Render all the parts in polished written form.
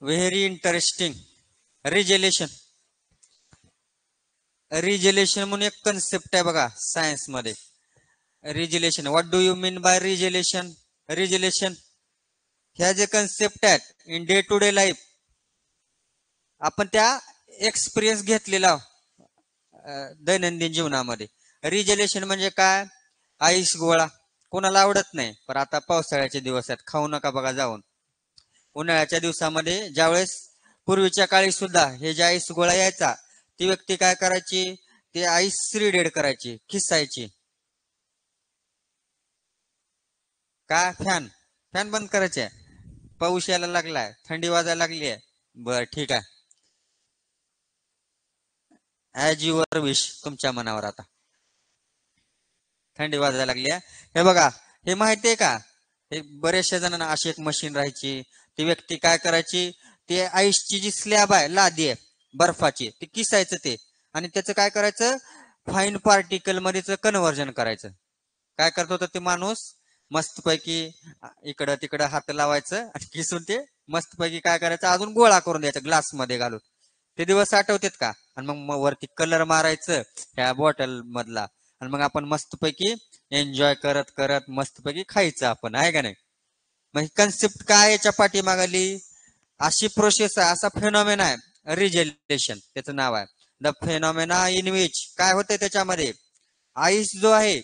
Very interesting. रिजेलेशन. रिजेलेशन म्हणून एक concept आहे बघा सायन्स मध्ये. Regelation, what do you mean by regelation? Regelation ह्या जे कन्सेप्ट आहेत in day to day life आपण त्या एक्सपिरियन्स घेतलेला दैनंदिन जीवनामध्ये. रिजेलेशन म्हणजे काय? आईस गोळा कोणाला आवडत नाही, पण आता पावसाळ्याचे दिवस आहेत, खाऊ नका बघा जाऊन. उन्हाळ्याच्या दिवसामध्ये ज्यावेळेस पूर्वीच्या काळी सुद्धा हे जे आईस गोळा यायचा, ती व्यक्ती काय करायची? ते आईस रिडेड करायची, खिसायची. का? फॅन. फॅन बंद करायचे. पाऊस यायला लागलाय, थंडी वाजायला लागली आहे. बर ठीक आहे, ऍज युअर विश, तुमच्या मनावर. आता थंडी वाजायला लागली आहे. हे बघा, हे माहितीये का? हे बऱ्याचशा जणांना अशी एक मशीन राहायची. ती व्यक्ती काय करायची? ते आईसची जी स्लॅब आहे, लादी आहे बर्फाची, ती किसायचं ते, आणि त्याचं काय करायचं? फाईन पार्टिकल मध्ये कन्व्हर्जन करायचं. काय करत होतं ते माणूस? मस्तपैकी इकडं तिकडं हात लावायचं आणि किसून ते मस्तपैकी काय करायचं? अजून गोळा करून द्यायचा ग्लास मध्ये घालून. ते दिवस आठवतात का? आणि मग वरती कलर मारायचं ह्या बॉटल मधला, आणि मग आपण मस्तपैकी एन्जॉय करत करत मस्तपैकी खायचं आपण, आहे का नाही? मग कन्सेप्ट काय याच्या पाठीमागली? अशी प्रोसेस आहे, असा फेनॉमेना आहे रिजेलेशन, त्याचं नाव आहे. द फेनॉमेना इन विच काय होतंय त्याच्यामध्ये? आईस जो आहे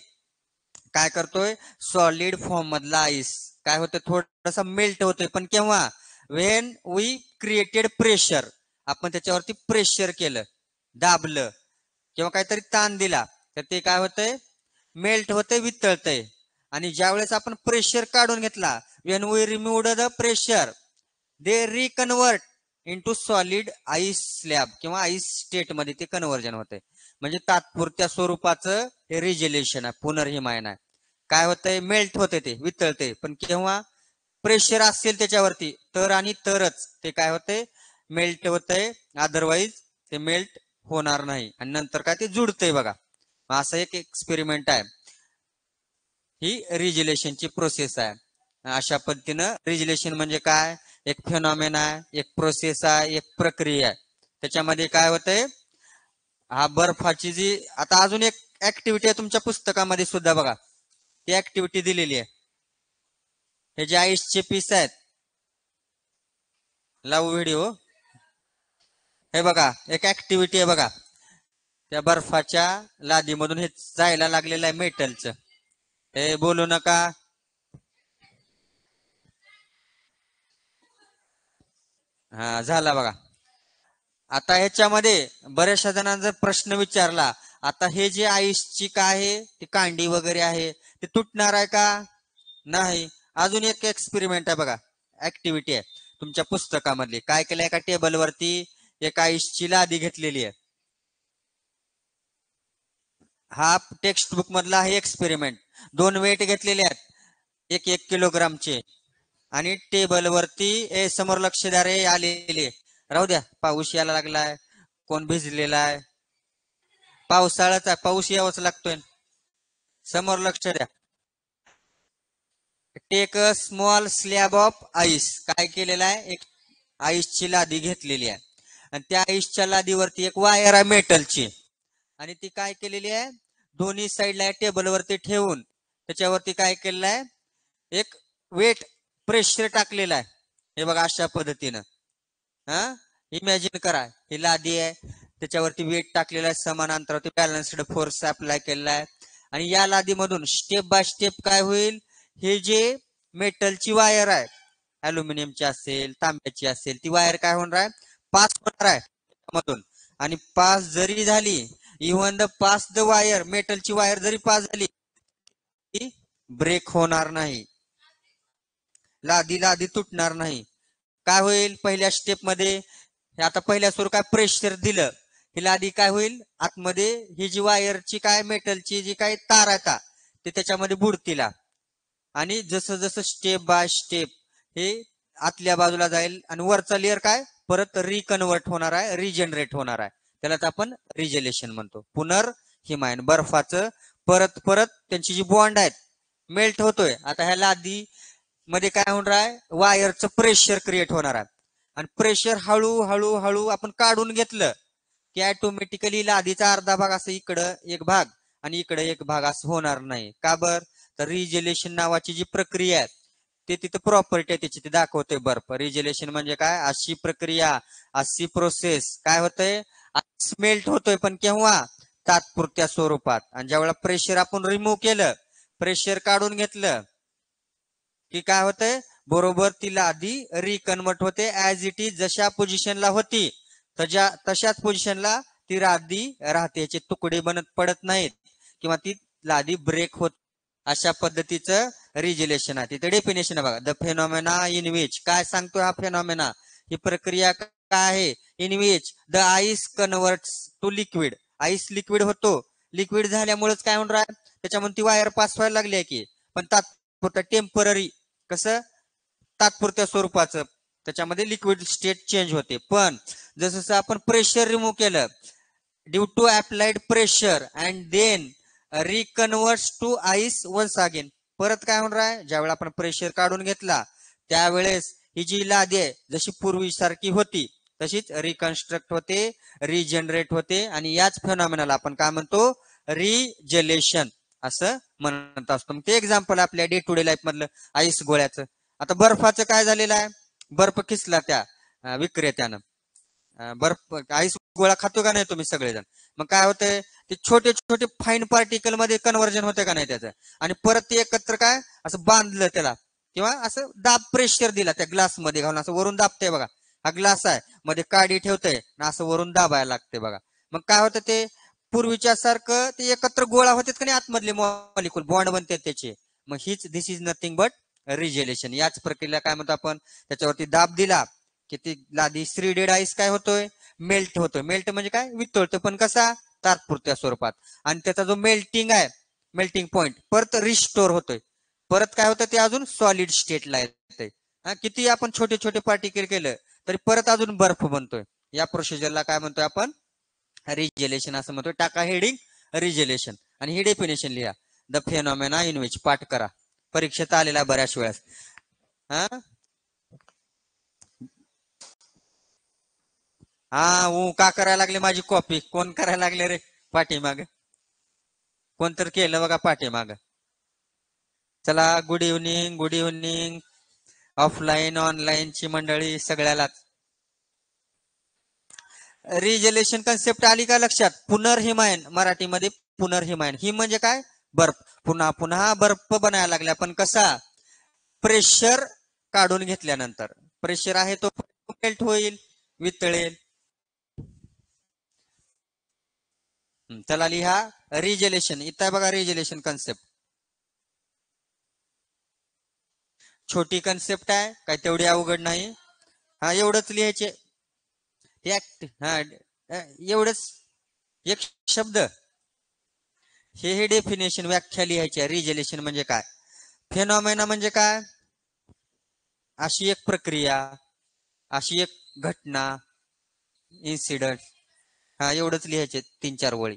काय करतोय? सॉलिड फॉर्म मधला आईस काय होतं? थोडस मेल्ट होतोय, पण केव्हा? When we created pressure. आपण त्याच्यावरती प्रेशर केलं, दाबलं, किंवा काहीतरी ताण दिला, तर ते काय होतंय? मेल्ट होतंय, वितळतंय. आणि ज्यावेळेस आपण प्रेशर काढून घेतला, when we removed the pressure, they reconvert into solid ice slab किंवा आईस स्टेट मध्ये ते कन्व्हर्जन होते. म्हणजे तात्पुरत्या स्वरूपाचं हे रिजेलेशन आहे, पुनर्हिमायन आहे. काय होतंय? मेल्ट होते, ते वितळते, पण केव्हा? प्रेशर असेल त्याच्यावरती तर आणि तरच ते काय होते? मेल्ट होतंय. अदरवाईज ते मेल्ट होणार नाही, आणि नंतर काय? ते जुडतंय बघा. असं एक एक्सपेरिमेंट आहे, ही रिजेलेशनची प्रोसेस आहे. अशा पद्धतीनं रिजेलेशन म्हणजे काय? एक फेनॉमेन आहे, एक प्रोसेस आहे, एक प्रक्रिया आहे. त्याच्यामध्ये काय होतंय? हा बर्फाची जी आता अजून एक ऍक्टिव्हिटी आहे तुमच्या पुस्तकामध्ये सुद्धा बघा, ती ऍक्टिव्हिटी दिलेली आहे. हे जे आईसचे पीस आहेत, लावू व्हिडिओ. हे बघा, एक ऍक्टिव्हिटी आहे बघा, त्या बर्फाच्या लादीमधून हे जायला लागलेलं आहे मेटलचं. हे बोलू नका. हा झाला बघा. आता ह्याच्यामध्ये बऱ्याचशा जणांना जर प्रश्न विचारला, आता हे जे आईसची काय आहे, ती कांडी वगैरे आहे, ते तुटणार आहे का? नाही. अजून एक एक्सपेरिमेंट आहे बघा, ऍक्टिव्हिटी आहे तुमच्या पुस्तकामधली. काय केलं? एका टेबलवरती एक आईसची लादी घेतलेली आहे. हा टेक्स्ट बुक मधला आहे एक्सपेरिमेंट. दोन वेट घेतलेले आहेत, एक 1 किलोग्रामचे, आणि टेबलवरती समोर लक्ष द्या रे, आलेले. राहू द्या, पाऊस यायला लागलाय, कोण भिजलेला आहे? पावसाळ्याचा पाऊस यावाच लागतोय. समोर लक्ष द्या. Take a small slab of ice. काय केलेलं आहे? एक आईसची लादी घेतलेली आहे, आणि त्या आईसच्या लादीवरती एक वायर आहे मेटलची, आणि ती काय केलेली आहे? दोन्ही साईडला टेबलवरती ठेवून त्याच्यावरती काय केलेलं आहे? एक वेट प्रेशर टाकलेलं आहे. हे बघा अशा पद्धतीनं. हा, इमॅजिन करा, ही लादी आहे, त्याच्यावरती वेट टाकलेला आहे, समान अंतरावरती बॅलन्स्ड फोर्स अप्लाय केलेला आहे, आणि या लादीमधून स्टेप बाय स्टेप काय होईल? हे जे मेटलची वायर आहे, अल्युमिनियमची असेल, तांब्याची असेल, ती वायर काय होणार आहे? पास होणार आहे मधून. आणि पास जरी झाली, even the pass the wire, मेटलची वायर जरी पास झाली, ती ब्रेक होणार नाही, लादी लादी तुटणार नाही. काय होईल? पहिल्या स्टेप मध्ये आता पहिल्या सुरू काय प्रेशर दिलं, ही लादी काय होईल? आतमध्ये ही जी वायरची काय मेटलची जी काय तार आहे ते त्याच्यामध्ये बुडतील, आणि जसं जसं स्टेप बाय स्टेप हे आतल्या बाजूला जाईल, आणि वरचा लेअर काय परत रिकन्वर्ट होणार आहे, रिजनरेट होणार आहे. त्यालाच आपण रिजेलेशन म्हणतो, पुनर्हिमायन. बर्फाचं परत परत त्यांची जी बॉन्ड आहेत मेल्ट होतोय. आता ह्या लादी मध्ये काय होणार आहे? वायरचं प्रेशर क्रिएट होणार आहे, आणि प्रेशर हळूहळू हळू आपण काढून घेतलं की ऑटोमॅटिकली लादीचा अर्धा भाग असं इकडं एक भाग आणि इकडे एक भाग असं होणार नाही. का बर? तर रिजेलेशन नावाची जी प्रक्रिया आहे ते तिथं प्रॉपर्टी आहे त्याची, ते दाखवतोय बर्फ. रिजेलेशन म्हणजे काय? अशी प्रक्रिया, अशी प्रोसेस काय होतंय, स्मेल्ट होतोय, पण केव्हा? तात्पुरत्या स्वरूपात. आणि ज्यावेळेला प्रेशर आपण रिमूव्ह केलं, प्रेशर काढून घेतलं की काय होतंय, बरोबर ती लादी रिकन्वर्ट होते ऍज इट इज, जशा पोझिशनला होती तशाच पोझिशनला ती लादी राहते. याचे तुकडे बनत पडत नाहीत किंवा ती लादी ब्रेक होत. अशा पद्धतीचं रिजेलेशन आहे. तिथे डेफिनेशन आहे बघा, द फेनॉमेना इन विच. काय सांगतोय हा फेनॉमेना? ही प्रक्रिया काय आहे? In which the ice converts to liquid. Ice liquid होतो. लिक्विड झाल्यामुळेच काय होणार आहे, त्याच्यामध्ये ती वायर पास व्हायला लागली आहे की, पण तात्पुरता टेम्पररी, कसं तात्पुरत्या स्वरूपाचं, त्याच्यामध्ये लिक्विड स्टेट चेंज होते. पण जसं आपण प्रेशर रिमूव्ह केलं due to applied pressure and then reconverts to ice once again. परत काय होणार आहे, ज्यावेळेला आपण प्रेशर काढून घेतला त्यावेळेस ही जी लादी आहे जशी पूर्वीसारखी होती तशीच रिकन्स्ट्रक्ट होते, रिजनरेट होते. आणि याच फेनॉमेनाला आपण काय म्हणतो? रिजेलेशन असं म्हणत असतो. मग ते एक्झाम्पल आपल्या डे टू डे लाईफ मधलं आईस गोळ्याचं. आता बर्फाचं काय झालेलं आहे, बर्फ खिसला त्या विक्रेत्यानं. बर्फ आईस गोळा खातो का नाही तुम्ही सगळेजण? मग काय होतंय, ते छोटे छोटे फाईन पार्टिकल मध्ये कन्व्हर्जन होते का नाही त्याचं, आणि परत ते एकत्र काय असं बांधलं त्याला किंवा असं दाब प्रेशर दिला त्या ग्लास मध्ये घालून, असं वरून दाबते बघा. हा ग्लास आहे, मध्ये काडी ठेवतंय ना, असं वरून दाबायला लागते बघा. मग काय होतं, ते पूर्वीच्या सारखं ते एकत्र गोळा होतात का नाही, आतमधले मॉलिक्यूल बॉन्ड बनतात त्याचे. मग हीच दिस इज नथिंग बट रिजेलेशन. याच प्रक्रियेला काय म्हणतो आपण, त्याच्यावरती दाब दिला की ती लादी श्रीडेड आईस काय होतोय, मेल्ट होतोय. मेल्ट म्हणजे काय, वितळतो, पण कसा? तात्पुरत्या स्वरूपात. आणि त्याचा जो मेल्टिंग आहे, मेल्टिंग पॉइंट परत रिस्टोर होतोय. परत काय होतं, ते अजून सॉलिड स्टेटला येतंय. किती आपण छोटे छोटे पार्टिकल केलं तरी परत अजून बर्फ बनतोय. या प्रोसिजरला काय म्हणतोय आपण? रिजेलेशन असं म्हणतोय. टाका हेडिंग रिजेलेशन आणि ही डेफिनेशन लिहा, द फेनॉमेना इन विच. पाठ करा, परीक्षेत आलेला बऱ्याच वेळेस. हा का करायला लागले माझी कॉपी? कोण करायला लागले रे पाठीमाग? कोणतर केलं बघा पाठीमाग. चला, good evening, good evening. Offline ऑनलाईनची मंडळी सगळ्यालाच. रिजेलेशन कन्सेप्ट आली का लक्षात? पुनर्हिमायन, मराठीमध्ये पुनर्हिमायन. ही म्हणजे काय? बर्फ पुन्हा पुन्हा बर्फ बनायला लागला, पण कसा? प्रेशर काढून घेतल्यानंतर. प्रेशर आहे तो मेल्ट होईल, वितळेल. चला लिहा रिजेलेशन. इथं बघा रिजेलेशन कन्सेप्ट. छोटी कन्सेप्ट आहे, काय तेवढी अवघड नाही. एवढंच लिहायचे. एवढंच एक शब्द, हे डेफिनेशन, व्याख्या लिहायची. रिजेलेशन म्हणजे काय, फेनॉमेना म्हणजे काय, अशी एक प्रक्रिया, अशी एक घटना, इन्सिडंट. एवढंच लिहायचे, 3-4 वळी.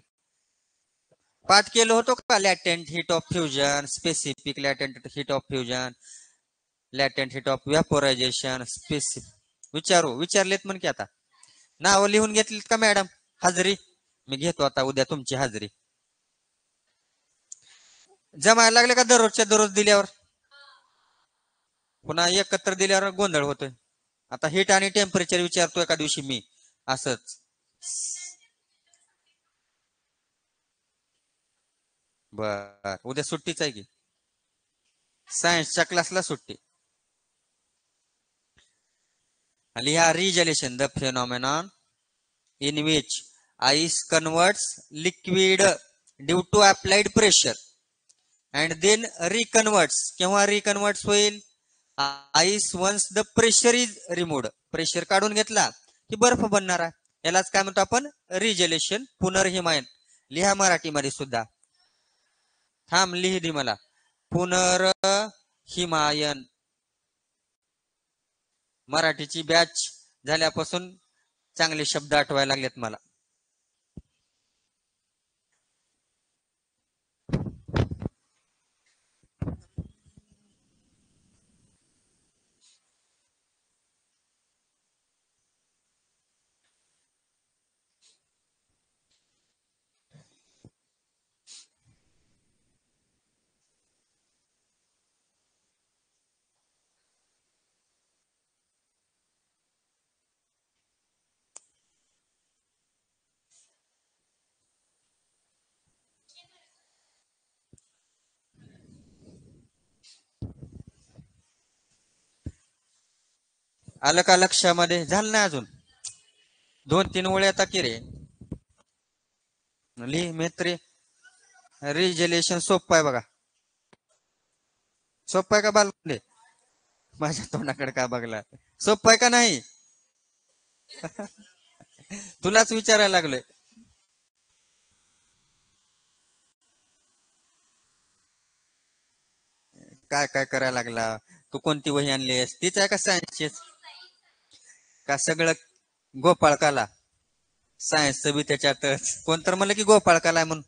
पाठ केलं होतो का? Latent heat of fusion, specific latent heat of fusion, latent heat of vaporisation, specific. विचारलेत म्हण की आता. नाव लिहून घेतलीत का मॅडम? हजरी मी घेतो आता उद्या तुमची हजरी. जमायला लागले का दररोजच्या दररोज दिल्यावर? पुन्हा एकत्र दिल्यावर गोंधळ होतोय. आता हीट आणि टेम्परेचर विचारतो एका दिवशी मी असंच. बर, उद्या सुट्टीच आहे की, सायन्सच्या क्लासला सुट्टी. लिहा regelation, the phenomenon in which ice converts liquid due to applied pressure and then reconverts. केव्हा reconverts होईल? Ice once the pressure is removed. Pressure काढून घेतला की बर्फ बनणार आहे. यालाच काय म्हणतो आपण? रिजेलेशन, पुनर्हिमायन. लिहा मराठीमध्ये सुद्धा. थांब, लिहि दे मला. पुनर्हिमायन. मराठीची बॅच झाल्यापासून चांगले शब्द आठवायला लागलेत मला. आलं का लक्षामध्ये? झालं नाही अजून? 2-3 ओळी आता की रे. लिह मित्र. रिजलेशन सोपं आहे बघा. सोपं आहे का बालकुंडे? माझ्या तोंडाकडे का बघला? सोपं आहे का नाही? तुलाच विचारायला लागलोय. काय काय करायला लागला? तू कोणती वही आणलीस? तीच आहे का सायन्सचीच? का सगळं गोपाळकाला? सायन्सचं बी त्याच्यातच. कोण तर म्हणलं की गोपाळकाला आहे म्हणून.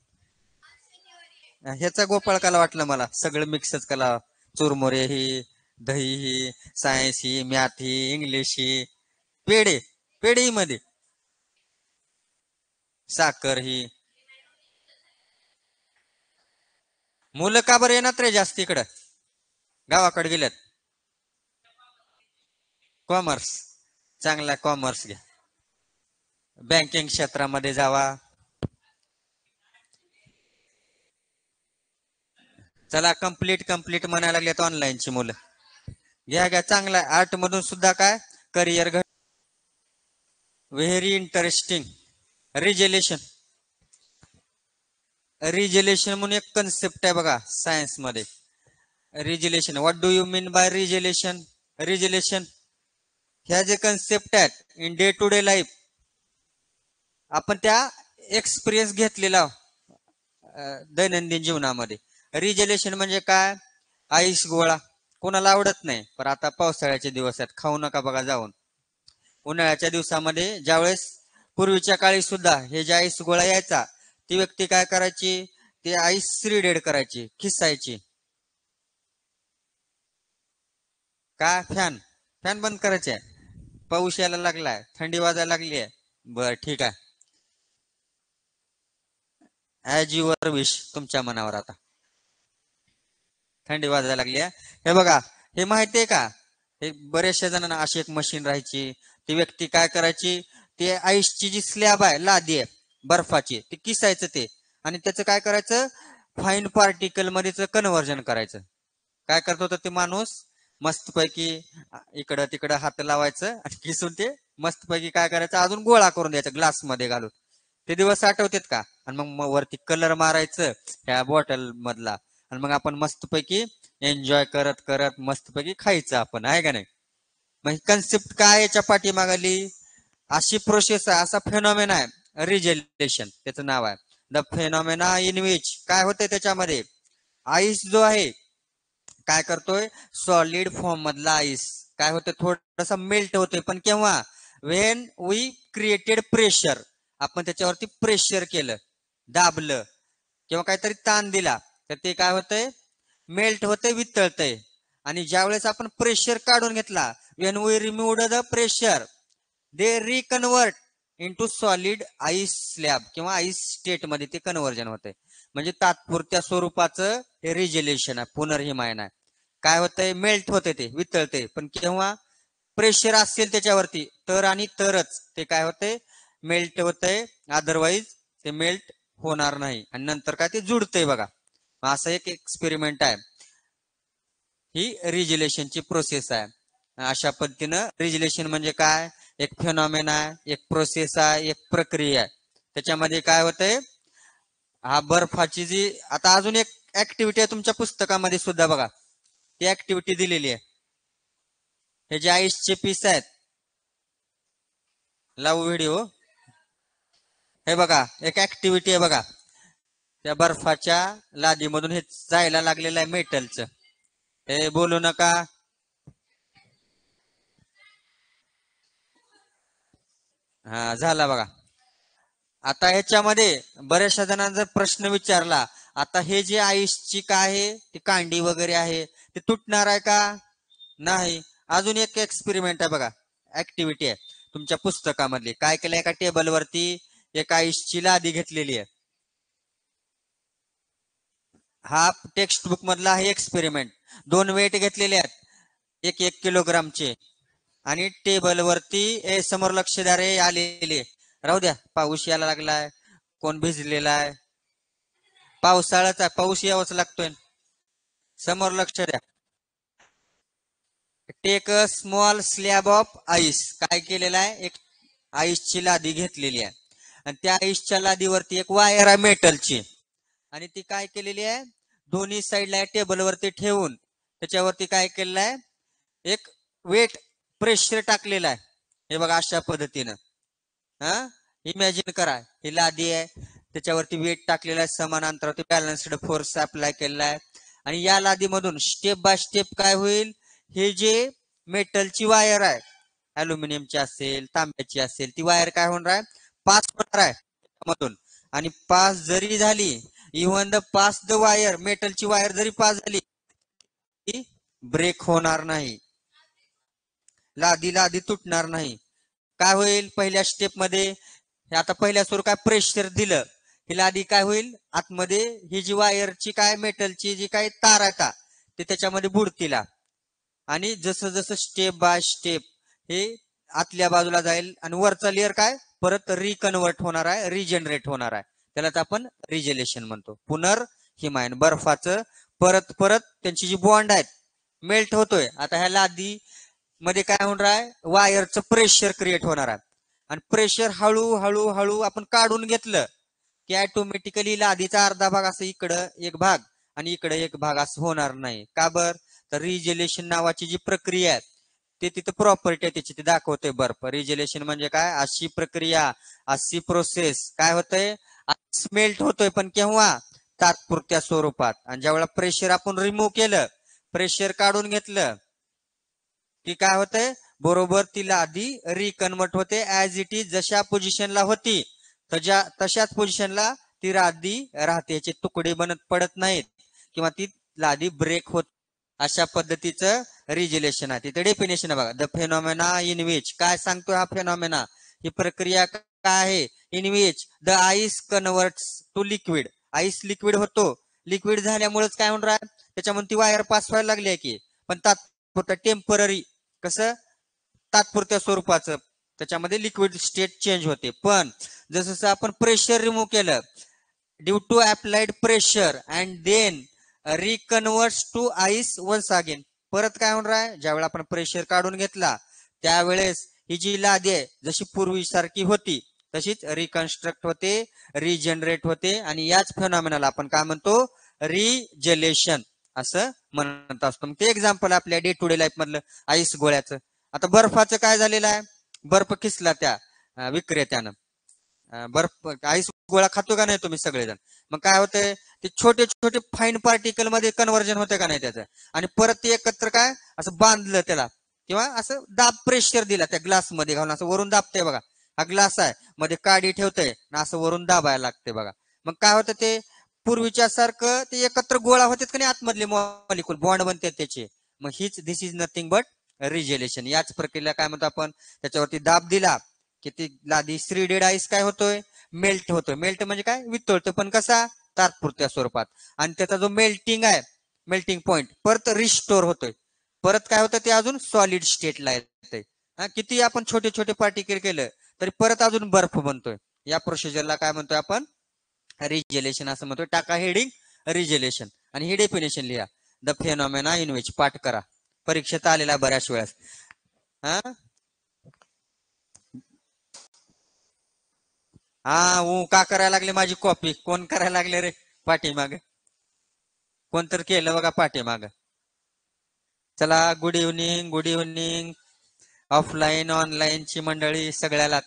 ह्याचा गोपाळकाला वाटलं मला. सगळं मिक्सच कला. चुरमुरे ही, दही ही, सायन्स ही, मॅथ ही, इंग्लिश ही, पेढे, पेढे मध्ये साखर ही. मुलं का बरं येणार रे जास्त इकडं? गावाकडे गेल्यात. कॉमर्स. चांगला कॉमर्स घ्या. बँकिंग क्षेत्रामध्ये जावा. चला कंप्लीट म्हणायला लागलेत ऑनलाईनची मुलं. घ्या घ्या, चांगला आर्ट मधून सुद्धा काय करिअर घड. Very interesting. रिजलेशन. रिजलेशन म्हणून एक कन्सेप्ट आहे बघा सायन्स मध्ये. Regelation, what do you mean by regelation? Regelation ह्या जे कन्सेप्ट आहेत in day to day life, आपण त्या एक्सपिरियन्स घेतलेला दैनंदिन जीवनामध्ये. रिजलेशन म्हणजे काय? आईस गोळा. कोणाला आवडत नाही, पण आता पावसाळ्याचे दिवस आहेत, खाऊ नका बघा जाऊन. उन्हाळ्याच्या दिवसामध्ये ज्यावेळेस पूर्वीच्या काळी सुद्धा हे जे आईस गोळा यायचा, ती व्यक्ती काय करायची? ती आईस श्रीडेड करायची, खिसायची. का? फॅन. फॅन बंद करायचे. पाऊस यायला लागलाय, थंडी वाजायला लागली आहे. बर ठीक आहे. ऍज युअर विश, तुमच्या मनावर आता. थंडी वाजायला लागली आहे. हे बघा, हे माहितीये का? हे बऱ्याचशा जणांना अशी एक मशीन राहायची. ती व्यक्ती काय करायची? ते आईसची जी स्लॅब आहे, लादी आहे बर्फाची, ती किसायचं ते, आणि त्याचं काय करायचं? फाईन पार्टिकल मध्ये कन्व्हर्जन करायचं. काय करत होतं ते माणूस? मस्तपैकी इकडं तिकडं हात लावायचं आणि किसून ते मस्तपैकी काय करायचं? अजून गोळा करून द्यायचा ग्लास मध्ये घालून. ते दिवस आठवतात का? आणि मग वरती कलर मारायचं ह्या बॉटल मधला, आणि मग आपण मस्तपैकी एन्जॉय करत करत मस्तपैकी खायचं आपण, आहे का नाही? मग कन्सेप्ट काय याच्या पाठीमागली? अशी प्रोसेस आहे, असा फेनॉमेना आहे रिजलेशन, त्याचं नाव आहे. द फेनॉमेना इन विच काय होतंय त्याच्यामध्ये? आईस जो आहे काय करतोय? सॉलिड फॉर्म मधला आईस काय होतं? थोडस मेल्ट होतोय, पण केव्हा? When we created pressure. आपण त्याच्यावरती प्रेशर केलं, दाबलं, किंवा काहीतरी ताण दिला, तर ते काय होतंय? मेल्ट होतंय, वितळतंय. आणि ज्यावेळेस आपण प्रेशर काढून घेतला, when we remove the pressure, they reconvert into solid ice slab किंवा आईस स्टेट मध्ये ते कन्व्हर्जन होतंय. म्हणजे तात्पुरत्या स्वरूपाचं हे रिजलेशन आहे, पुनर्हिमायन आहे. काय होतंय? मेल्ट होते, ते वितळते, पण केव्हा? प्रेशर असेल त्याच्यावरती तर आणि तरच ते काय होतंय? मेल्ट होतंय. अदरवाईज ते मेल्ट होणार नाही, आणि नंतर काय? ते जुडतंय बघा. असं एक एक्सपेरिमेंट आहे. ही रिजलेशनची प्रोसेस आहे. अशा पद्धतीनं रिजलेशन म्हणजे काय? एक फेनॉमेना आहे, एक प्रोसेस आहे, एक प्रक्रिया आहे. त्याच्यामध्ये काय होतंय? हा बर्फाची जी आता अजून एक ऍक्टिव्हिटी आहे तुमच्या पुस्तकामध्ये सुद्धा बघा, ती ऍक्टिव्हिटी दिलेली आहे. हे जे आईसचे पीस आहेत, लावू व्हिडिओ. हे बघा, एक ऍक्टिव्हिटी आहे बघा. त्या बर्फाच्या लादीमधून हे जायला लागलेलं आहे मेटलचं. हे बोलू नका. हा झाला बघा. आता ह्याच्यामध्ये बऱ्याचशा जणांना जर प्रश्न विचारला, आता हे जे आईसची काय आहे, ती कांडी वगैरे आहे, ते तुटणार आहे का? नाही. अजून एक एक्सपेरिमेंट आहे बघा, ऍक्टिव्हिटी आहे तुमच्या पुस्तकामधली. काय केलं? एका टेबलवरती एक आईसची लादी घेतलेली आहे. हा टेक्स्ट बुक मधला आहे एक्सपेरिमेंट. 2 वेट घेतलेले आहेत, 1-1 किलोग्रामचे, आणि टेबल वरती समोर लक्ष द्या रे, आलेले. राहू द्या, पाऊस यायला लागलाय, कोण भिजलेला आहे? पावसाळ्याचा पाऊस यावाच लागतोय. समोर लक्ष द्या. Take a small slab of ice. काय केलेलं आहे, एक आईसची लादी घेतलेली आहे आणि त्या आईसच्या लादीवरती एक वायर आहे मेटलची आणि ती काय केलेली आहे, दोन्ही साईडला टेबलवरती ठेवून त्याच्यावरती काय केलेलं आहे, एक वेट प्रेशर टाकलेलं आहे. हे बघा अशा पद्धतीनं. हा, इमॅजिन करा, ही लादी आहे, त्याच्यावरती वेट टाकलेला आहे, समान अंतरावरती बॅलन्स्ड फोर्स अप्लाय केलेला आहे आणि या लादीमधून स्टेप बाय स्टेप काय होईल, हे जे मेटलची वायर आहे, अल्युमिनियमची असेल तांब्याची असेल, ती वायर काय होणार आहे, पास होणार आहे मधून. आणि पास जरी झाली, even the pass the wire, मेटलची वायर जरी पास झाली, ती ब्रेक होणार नाही, लादी लादी तुटणार नाही. काय होईल पहिल्या स्टेप मध्ये, आता पहिल्या सुरू काय प्रेशर दिलं, ही लादी काय होईल, आतमध्ये ही जी वायरची काय मेटलची जी काय तार आहे का, ते त्याच्यामध्ये बुडतील आणि जसं जसं स्टेप बाय स्टेप हे आतल्या बाजूला जाईल आणि वरचा लेअर काय परत रिकन्वर्ट होणार आहे, रिजनरेट होणार आहे. त्यालाच आपण रिजेलेशन म्हणतो. पुनर्हिमायन, बर्फाचं परत परत त्यांची जी बॉन्ड आहेत मेल्ट होतोय. आता ह्या लादी मध्ये काय होणार आहे, वायरचं प्रेशर क्रिएट होणार आहे आणि प्रेशर हळू हळू हळू आपण काढून घेतलं की ऑटोमॅटिकली लादीचा अर्धा भाग असं इकडं एक भाग आणि इकडे एक भाग असं होणार नाही. का बर, तर रिजेलेशन नावाची जी प्रक्रिया आहे ते तिथं प्रॉपर्टी आहे त्याची, ते दाखवते बर्फ. रिजेलेशन म्हणजे काय, अशी प्रक्रिया, अशी प्रोसेस काय होतंय, स्मेल्ट होतोय, पण केव्हा, तात्पुरत्या स्वरूपात. आणि ज्यावेळेला प्रेशर आपण रिमूव्ह केलं, प्रेशर काढून घेतलं की काय होतंय, बरोबर ती लादी रिकन्वर्ट होते ऍज इट इज, जशा पोझिशनला होती तशाच पोझिशनला ती लादी राहते, याचे तुकडे बनत पडत नाहीत किंवा ती लादी ब्रेक होत. अशा पद्धतीचं रिजेलेशन आहे. तिथे डेफिनेशन आहे बघा, द फेनॉमेना इन विच, काय सांगतोय हा फेनॉमेना, ही प्रक्रिया काय आहे, in which the ice converts to liquid, ice liquid होतो, लिक्विड झाल्यामुळेच काय होणार आहे, त्याच्यामध्ये ती वायर पास व्हायला लागली आहे की, पण तात्पुरतं टेम्पररी, कसं तात्पुरत्या स्वरूपाचं, त्याच्यामध्ये लिक्विड स्टेट चेंज होते. पण जसं जसं आपण प्रेशर रिमूव्ह केलं due to applied pressure and then reconverts to ice once again, परत काय होणार आहे, ज्यावेळेला आपण प्रेशर काढून घेतला त्यावेळेस ही जी लादी आहे जशी पूर्वीसारखी होती तशीच रिकन्स्ट्रक्ट होते, रिजनरेट होते आणि याच फेनॉमेनाला आपण काय म्हणतो, रिजेलेशन असं म्हणत असतो. मग ते एक्झाम्पल आपल्या डे टू डे लाईफ मधलं आईस गोळ्याचं. आता बर्फाचं काय झालेलं आहे, बर्फ खिसला त्या विक्रेत्यानं, बर्फ आईस गोळा खातो का नाही तुम्ही सगळेजण, मग काय होतंय, ते छोटे छोटे फाईन पार्टिकल मध्ये कन्व्हर्जन होते का नाही त्याचं, आणि परत ते एकत्र काय असं बांधलं त्याला किंवा असं दाब प्रेशर दिला त्या ग्लास मध्ये घालून, असं वरून दाबते बघा, हा ग्लास आहे मध्ये काडी ठेवतंय ना, असं वरून दाबायला लागते बघा. मग काय होतं, ते पूर्वीच्या सारखं ते एकत्र गोळा होतात का नाही आतमधले मॉलिक्यूल, बॉन्ड बनतात त्याचे. मग हीच दिस इज नथिंग बट रिजेलेशन. याच प्रक्रियेला काय म्हणतो आपण, त्याच्यावरती दाब दिला की ती लादी श्रीडेड आईस काय होतोय, मेल्ट होतोय. मेल्ट म्हणजे काय, वितळतो, पण कसा, तात्पुरत्या स्वरूपात. आणि त्याचा जो मेल्टिंग आहे, मेल्टिंग पॉइंट परत रिस्टोर होतोय, परत काय होतं, ते अजून सॉलिड स्टेटला येतंय. किती आपण छोटे छोटे पार्टिकल केलं तरी परत अजून बर्फ बनतोय. या प्रोसिजरला काय म्हणतोय आपण, रिजेलेशन असं म्हणतोय. टाका हेडिंग रिजेलेशन आणि ही डेफिनेशन लिहा, द फेनॉमेना इन विच, पाठ करा, परीक्षेत आलेला बऱ्याच वेळेस. हा का करायला लागले, माझी कॉपी कोण करायला लागले रे पाठीमाग, कोणतर केलं बघा पाठीमाग. चला, good evening, good evening offline ऑनलाईनची मंडळी सगळ्यालाच.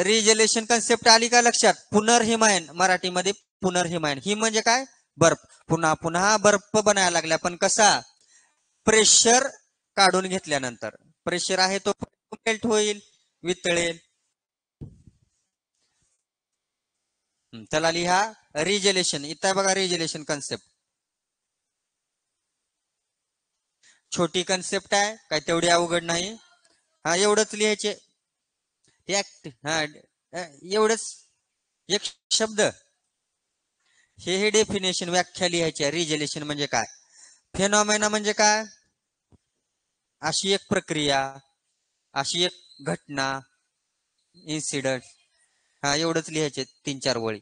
रिजेलेशन कन्सेप्ट आली का लक्षात, पुनर्हिमायन, मराठीमध्ये पुनर्हिमायन. ही म्हणजे काय, बर्फ पुन्हा पुन्हा बर्फ बनायला लागला, पण कसा, प्रेशर काढून घेतल्यानंतर. प्रेशर आहे तो मेल्ट होईल, वितळेल. चला लिहा रिजेलेशन, इथं बघा रिजेलेशन कन्सेप्ट. छोटी कन्सेप्ट आहे, काय तेवढी अवघड नाही. हा एवढंच लिहायचे, एवढंच एक शब्द, हे डेफिनेशन, व्याख्या लिहायची. रिजेलेशन म्हणजे काय, फेनॉमेना म्हणजे काय, अशी एक प्रक्रिया, अशी एक घटना, इन्सिडंट. हा एवढंच लिहायचे, 3-4 वळी.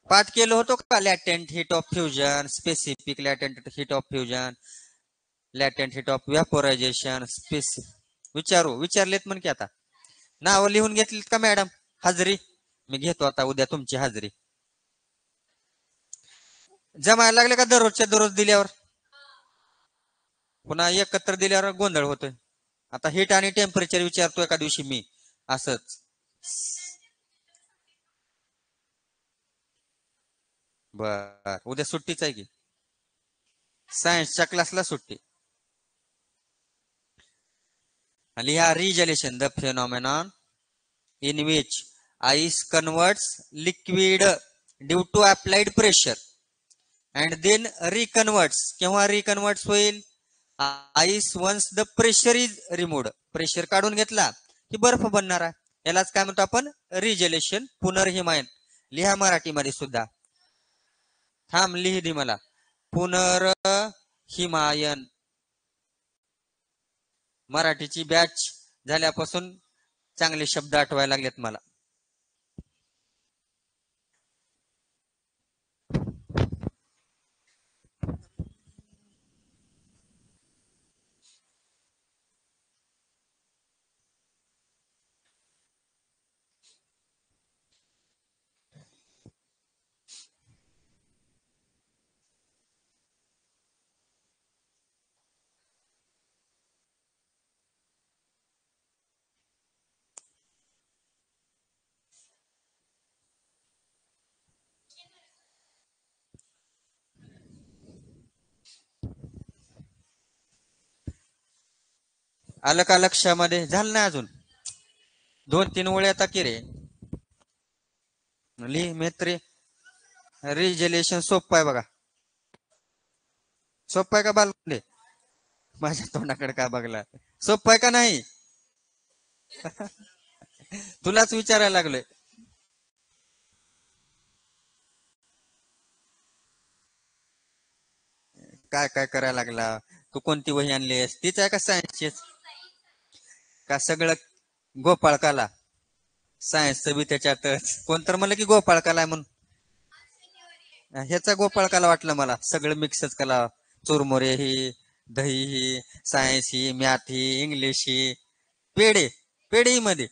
पाठ केलं होतो का, latent heat of fusion, specific latent heat of fusion, latent heat of vaporisation विचारलेत म्हण की आता नाव लिहून घेतलीत का मॅडम? हाजरी मी घेतो आता उद्या तुमची हाजरी. जमायला लागले का दररोजच्या दररोज दिल्यावर? पुन्हा एकत्र दिल्यावर गोंधळ होतोय. आता हिट आणि टेम्परेचर विचारतो एका दिवशी मी असंच. बर उद्या सुट्टीच आहे की सायन्सच्या क्लासला सुट्टी. लिहा regelation the phenomenon in which ice converts liquid due to applied pressure and then reconverts. केव्हा reconverts होईल? ice once the pressure is removed. Pressure काढून घेतला की बर्फ बनणार आहे. यालाच काय म्हणतो आपण? रिजलेशन, पुनर्हिमायन. लिहा मराठीमध्ये सुद्धा. थांब लिहि मला. पुनर्हिमायन. मराठीची बॅच झाल्यापासून चांगले शब्द आठवायला लागलेत मला. आलं का लक्षामध्ये? झालं नाही अजून? 2-3 ओळी आता की रे. लिह मैत्री. रिजलेशन सोपं आहे बघा. सोपं आहे का बालकुंडे? माझ्या तोंडाकडे का बघला? सोपं आहे का नाही? तुलाच विचारायला लागलोय. काय काय करायला लागला? तू कोणती वही आणलीस? तीच आहे का सायन्सचीच? का सगळं गोपाळकाला? सायन्सचं बी त्याच्यातच. कोण तर म्हणलं की गोपाळकाला आहे म्हणून. ह्याचा गोपाळकाला वाटलं मला. सगळं मिक्सच कला. चुरमुरे ही, दही ही, सायन्स ही, मॅथ ही, इंग्लिश ही, पेढे पेढे मध्ये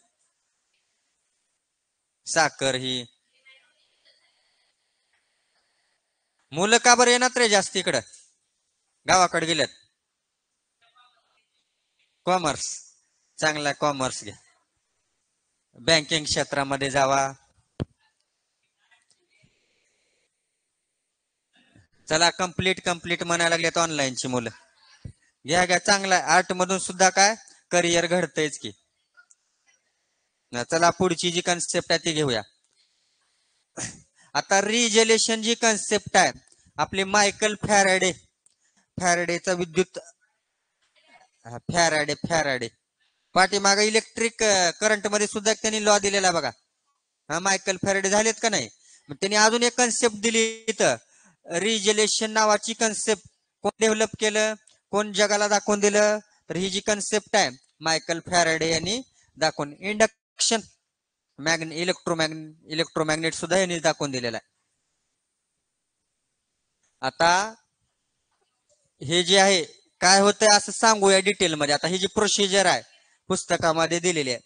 साखर ही. मुलं का बरं येणार रे जास्त इकडं? गावाकडे गेल्यात. कॉमर्स. चांगला कॉमर्स घ्या. बँकिंग क्षेत्रामध्ये जावा. चला कंप्लीट म्हणायला लागलेत ऑनलाईनची मुलं. घ्या चांगला. आर्ट मधून सुद्धा काय करिअर घडतंयच की. चला पुढची जी कन्सेप्ट आहे ती घेऊया. आता रिजलेशन जी कन्सेप्ट आहे आपली मायकल फॅरेडेचा विद्युत फॅराडे पाठीमागे इलेक्ट्रिक करंट मध्ये सुद्धा त्यांनी लॉ दिलेला बघा. हा मायकल फॅरेडे झालेत का नाही? मग त्यांनी अजून एक कन्सेप्ट दिली इथं. रिजलेशन नावाची कन्सेप्ट कोण डेव्हलप केलं? कोण जगाला दाखवून दिलं? तर ही जी कन्सेप्ट आहे मायकल फॅरेडे यांनी दाखवून. इंडक्शन इलेक्ट्रोमॅग्नेट सुद्धा यांनी दाखवून दिलेला आहे. आता हे जे आहे काय होतंय असं सांगूया डिटेल मध्ये. आता ही जी प्रोसिजर आहे पुस्तकामध्ये दिलेली आहे.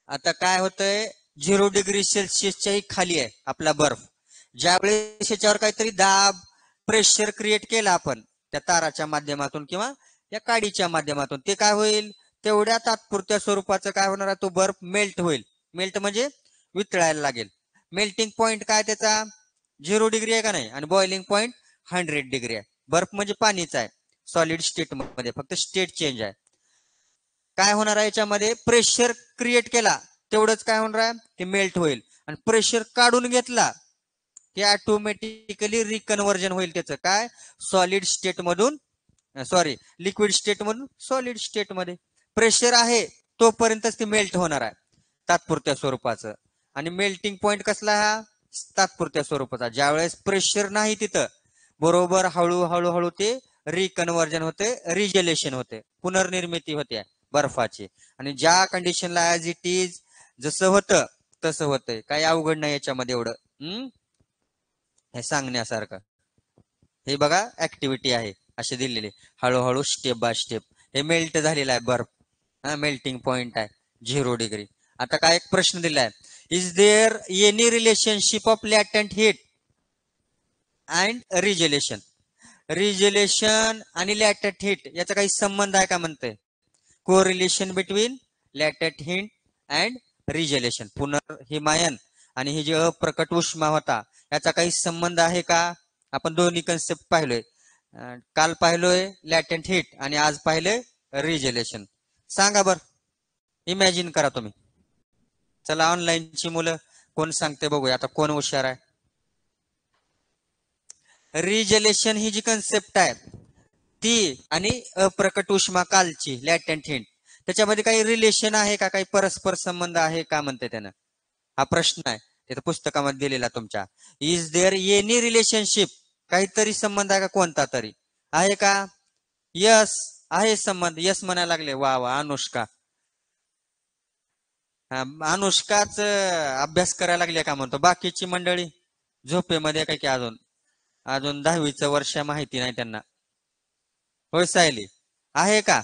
आता काय होतंय 0 डिग्री सेल्सिअसच्याही खाली आहे आपला बर्फ. ज्यावेळेस याच्यावर काहीतरी दाब प्रेशर क्रिएट केला आपण त्या ताराच्या माध्यमातून किंवा या काडीच्या माध्यमातून, ते काय होईल? तेवढ्या तात्पुरत्या स्वरूपाचं काय होणार आहे? तो बर्फ मेल्ट होईल. मेल्ट म्हणजे वितळायला लागेल. मेल्टिंग पॉइंट काय त्याचा? 0 डिग्री आहे का नाही? आणि बॉइलिंग पॉइंट 100 डिग्री आहे. बर्फ म्हणजे पाणीच आहे सॉलिड स्टेट मध्ये, फक्त स्टेट चेंज आहे. काय होणार आहे याच्यामध्ये? प्रेशर क्रिएट केला तेवढंच काय होणार आहे? ते मेल्ट होईल. आणि प्रेशर काढून घेतला ते ऑटोमॅटिकली रिकन्वर्जन होईल. त्याचं काय? सॉलिड स्टेट मधून लिक्विड स्टेट मधून सॉलिड स्टेट मध्ये. प्रेशर आहे तोपर्यंतच ते मेल्ट होणार आहे तात्पुरत्या स्वरूपाचं. आणि मेल्टिंग पॉइंट कसला? हा तात्पुरत्या स्वरूपाचा. ज्यावेळेस प्रेशर नाही तिथं बरोबर हळूहळू ते रिकन्वर्जन होते, रिजलेशन होते, पुनर्निर्मिती होते बर्फाची. आणि ज्या कंडिशनला ऍज इट इज जसं होतं तसं होतंय. काही अवघड नाही याच्यामध्ये एवढं हे सांगण्यासारखं. हे बघा ऍक्टिव्हिटी आहे. असे दिलेले हळूहळू स्टेप बाय स्टेप हे मेल्ट झालेलं आहे बर्फ. मेल्टिंग पॉइंट आहे 0 डिग्री. आता काय एक प्रश्न दिलाय, is there any relationship of latent heat and regelation. Regelation आणि लॅटंट हीट याचा काही संबंध आहे का म्हणतंय. Correlation between latent heat and regelation. पुनर्हिमायन आणि हे जे अप्रकट उष्मा होता याचा काही संबंध आहे का. आपण दोन्ही कन्सेप्ट पाहिलोय. काल पाहिलोय लॅटंट हीट आणि आज पाहिलंय रिजेलेशन. सांगा बर, इमॅजिन करा तुम्ही. चला ऑनलाईनची मुलं कोण सांगते बघूया आता, कोण हुशार आहे. रिजेलेशन ही जी कन्सेप्ट आहे ती आणि अप्रकट उष्मा कालची लॅटंट हीट त्याच्यामध्ये काही रिलेशन आहे का, काही परस्पर संबंध आहे का म्हणते त्यानं. हा प्रश्न आहे तिथं पुस्तकामध्ये दिलेला तुमच्या. इज देअर एनी रिलेशनशिप, काहीतरी संबंध आहे का, कोणता तरी आहे का. यस आहे संबंध. यस म्हणायला लागले. वा वा अनुष्का. अनुष्काच अभ्यास करायला लागले का म्हणतो. बाकीची मंडळी झोपेमध्ये काय की अजून अजून 10वीचं वर्ष माहिती नाही त्यांना. होय सायली आहे का.